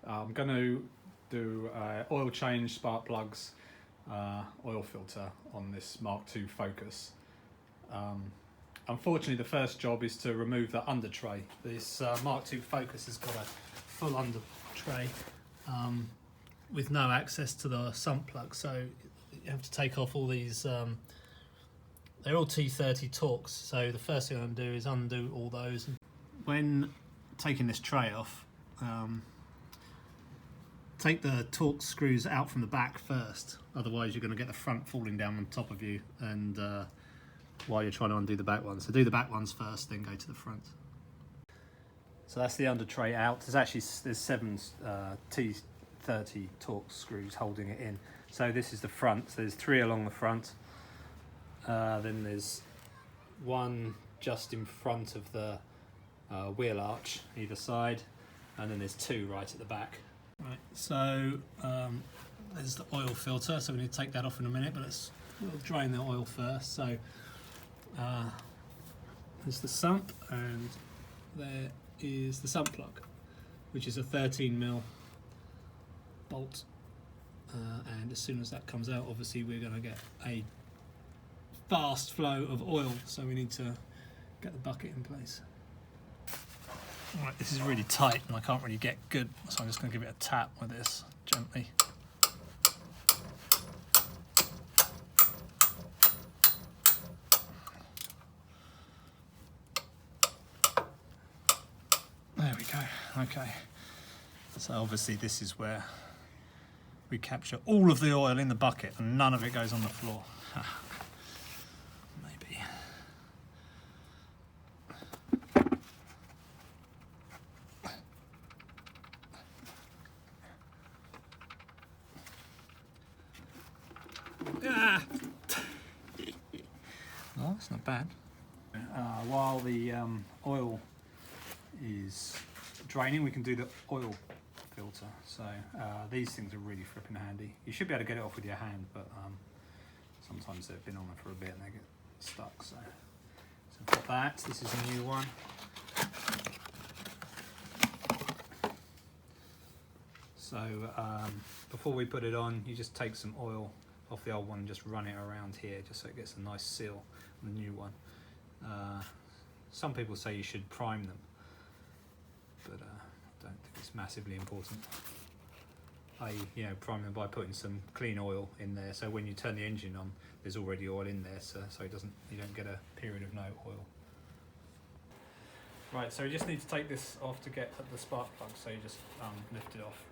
I'm going to do oil change, spark plugs, oil filter on this Mk2 Focus. Unfortunately, the first job is to remove the under tray. This Mk2 Focus has got a full under tray with no access to the sump plug, so you have to take off all these. They're all T30 Torx, so the first thing I'm going to do is undo all those. When taking this tray off, take the Torx screws out from the back first, otherwise you're going to get the front falling down on top of you, and while you're trying to undo the back ones. So do the back ones first, then go to the front. So that's the under tray out. There's 7 T30 Torx screws holding it in. So this is the front. So there's 3 along the front. Then there's 1 just in front of the wheel arch either side, and then there's 2 right at the back. Right. So there's the oil filter. So we need to take that off in a minute, but we'll drain the oil first. So there's the sump, and there is the sump plug, which is a 13mm bolt, and as soon as that comes out, obviously we're going to get a fast flow of oil, so we need to get the bucket in place. Alright, this is really tight and I can't really get good, so I'm just going to give it a tap with this gently. There we go. Okay, so obviously this is where we capture all of the oil in the bucket and none of it goes on the floor. Maybe. Oh, that's not bad. While the oil is draining, we can do the oil filter. So these things are really flipping handy. You should be able to get it off with your hand, but sometimes they've been on it for a bit and they get stuck. So I've got that. This is a new one. So before we put it on, you just take some oil off the old one and just run it around here, just so it gets a nice seal on the new one. Some people say you should prime them, but I don't think it's massively important. I prime them by putting some clean oil in there, so when you turn the engine on, there's already oil in there, so you don't get a period of no oil. Right, so you just need to take this off to get at the spark plug, so you just lift it off.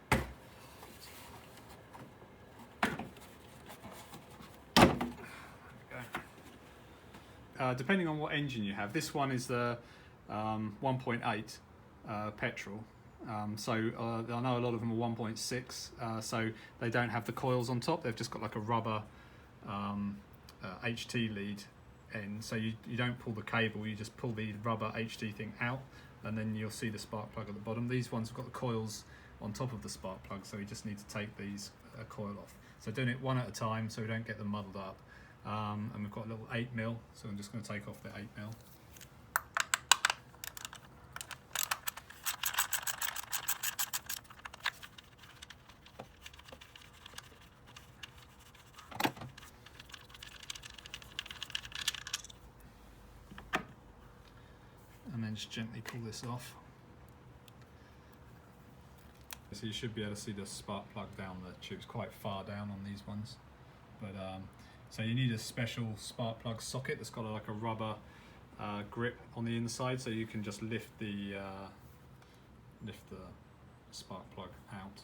Depending on what engine you have, this one is the 1.8 petrol. So I know a lot of them are 1.6, so they don't have the coils on top. They've just got like a rubber HT lead end. So you don't pull the cable, you just pull the rubber HT thing out, and then you'll see the spark plug at the bottom. These ones have got the coils on top of the spark plug, so you just need to take these coil off. So doing it one at a time so we don't get them muddled up. And we've got a little 8mm, so I'm just going to take off the 8mm. And then just gently pull this off. So you should be able to see the spark plug down the tube. It's quite far down on these ones, but so you need a special spark plug socket that's got like a rubber grip on the inside, so you can just lift the spark plug out.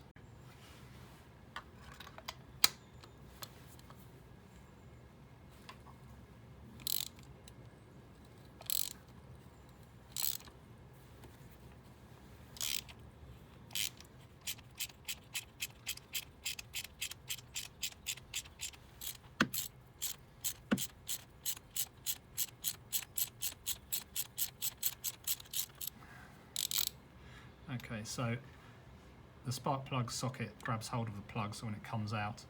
Okay, so the spark plug socket grabs hold of the plug, so when it comes out,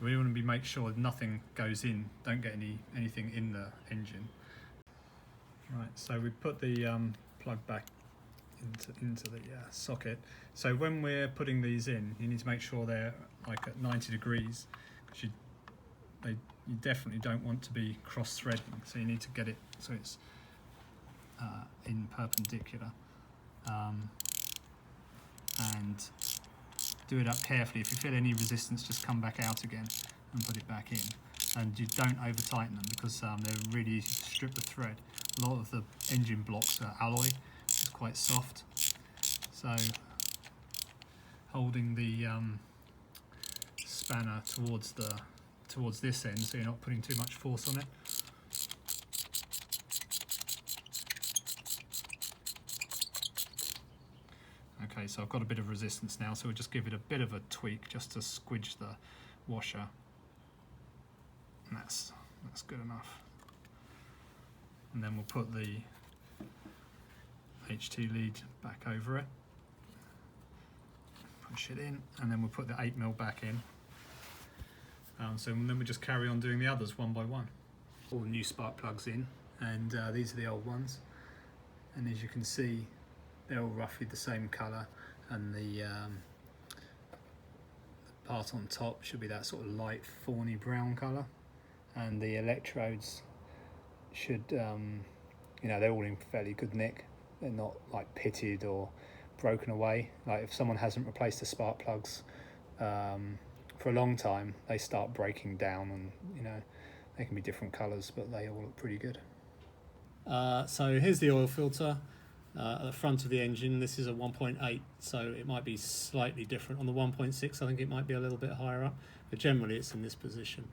we want to make sure nothing goes in, don't get anything in the engine. Right, so we put the plug back into the socket. So when we're putting these in, you need to make sure they're like at 90 degrees, because you definitely don't want to be cross-threading. So you need to get it so it's in perpendicular, and do it up carefully. If you feel any resistance, just come back out again and put it back in. And you don't over tighten them, because they're really easy to strip the thread. A lot of the engine blocks are alloy, which is quite soft. So holding the spanner towards this end, so you're not putting too much force on it. Okay, so I've got a bit of resistance now, so we'll just give it a bit of a tweak just to squidge the washer. And that's good enough. And then we'll put the HT lead back over it, push it in, and then we'll put the 8mm back in. So then we'll just carry on doing the others one by one. All the new spark plugs in, and these are the old ones. And as you can see, they're all roughly the same colour, and the part on top should be that sort of light fawny brown colour. And the electrodes should, they're all in fairly good nick. They're not like pitted or broken away. Like if someone hasn't replaced the spark plugs for a long time, they start breaking down, and they can be different colours, but they all look pretty good. So here's the oil filter at the front of the engine. This is a 1.8, so it might be slightly different. On the 1.6, I think it might be a little bit higher up, but generally it's in this position.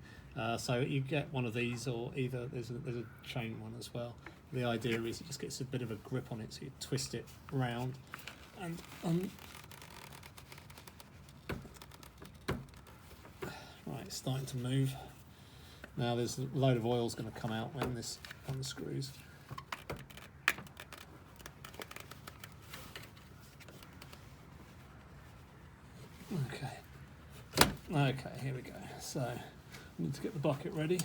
So you get one of these, or either there's a chain one as well. The idea is it just gets a bit of a grip on it, so you twist it round, and right, it's starting to move. Now there's a load of oil's going to come out when this unscrews. Okay, here we go. So I need to get the bucket ready.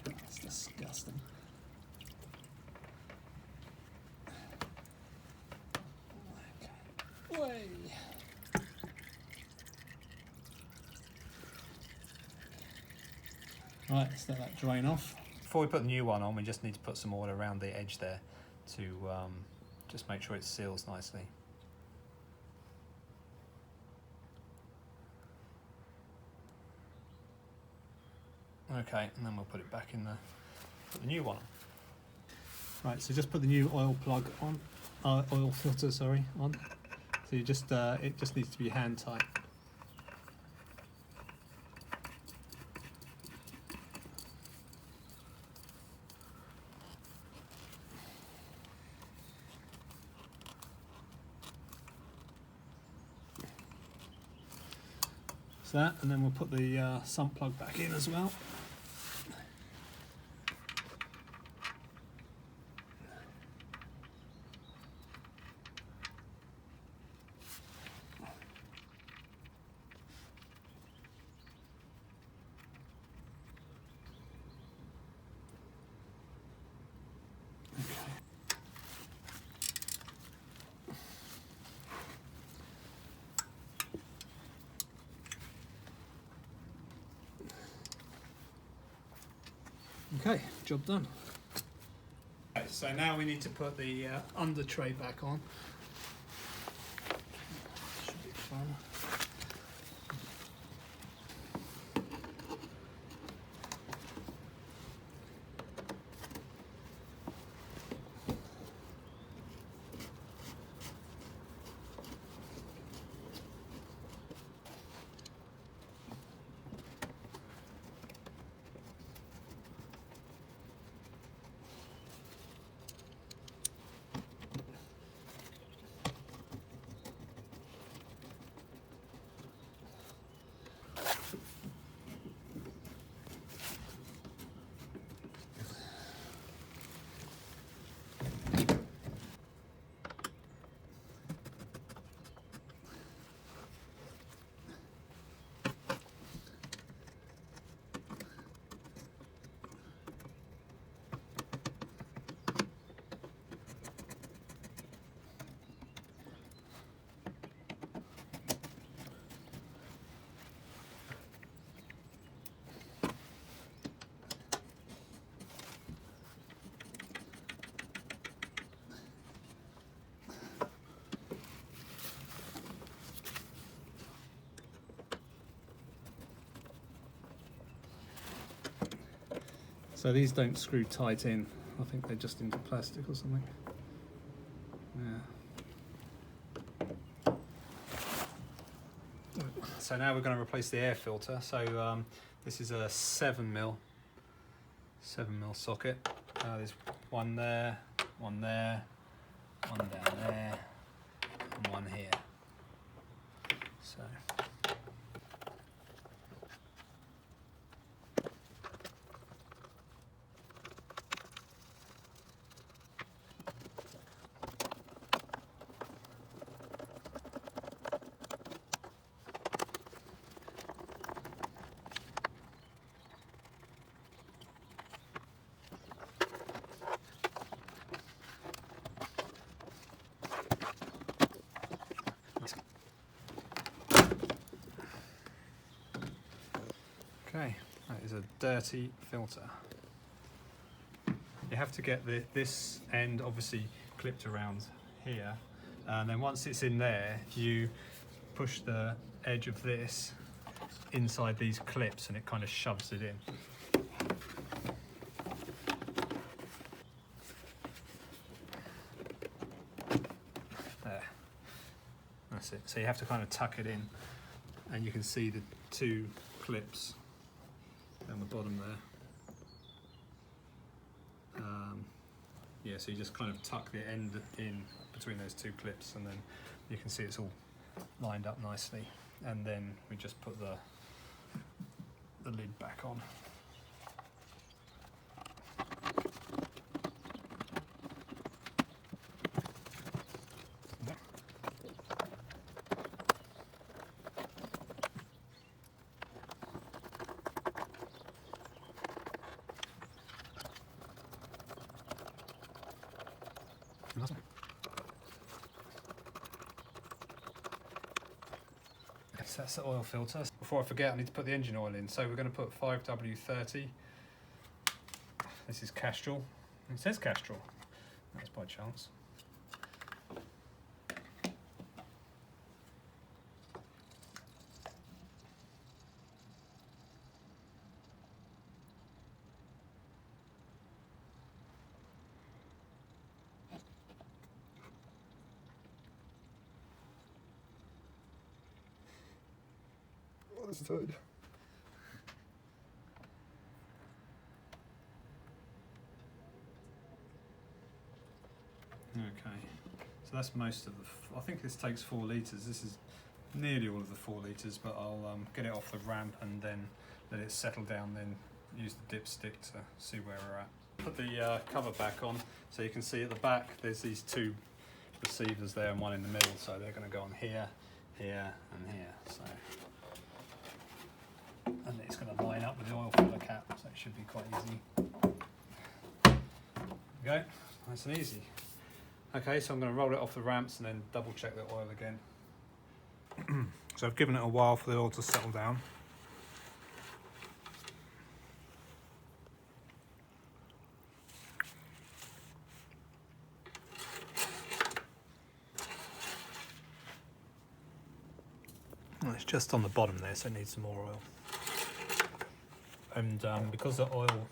That's disgusting. Okay. Way. Right, let's let that drain off. Before we put the new one on, we just need to put some oil around the edge there to just make sure it seals nicely. Okay, and then we'll put it back in put the new one on. Right, so just put the new oil plug on, oil filter, sorry, on. So you just, it just needs to be hand tight. That, and then we'll put the sump plug back in as well. Okay, job done. Okay, so now we need to put the Undertray back on. Should be fun. So these don't screw tight in. I think they're just into plastic or something. Yeah. So now we're going to replace the air filter. So this is a 7mm socket. There's one there, one there, one down there, and one here. So. Okay, that is a dirty filter. You have to get this end obviously clipped around here, and then once it's in there, you push the edge of this inside these clips and it kind of shoves it in. There, that's it. So you have to kind of tuck it in, and you can see the two clips down the bottom there. Yeah, so you just kind of tuck the end in between those two clips, and then you can see it's all lined up nicely. And then we just put the lid back on. So that's the oil filter. Before I forget, I need to put the engine oil in. So we're going to put 5W30. This is Castrol. It says Castrol. That's by chance. Understood. Okay, so that's most of the. I think this takes 4 litres. This is nearly all of the 4 litres, but I'll get it off the ramp and then let it settle down. Then use the dipstick to see where we're at. Put the cover back on, so you can see at the back there's these 2 receivers there and one in the middle. So they're going to go on here, here, and here. So. And it's going to line up with the oil filler cap, so it should be quite easy. There we go, nice and easy. Okay, so I'm going to roll it off the ramps and then double check the oil again. So I've given it a while for the oil to settle down. Well, it's just on the bottom there, so it needs some more oil. And because the oil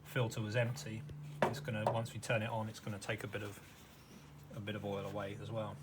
filter was empty, it's gonna, once we turn it on, it's gonna take a bit of oil away as well.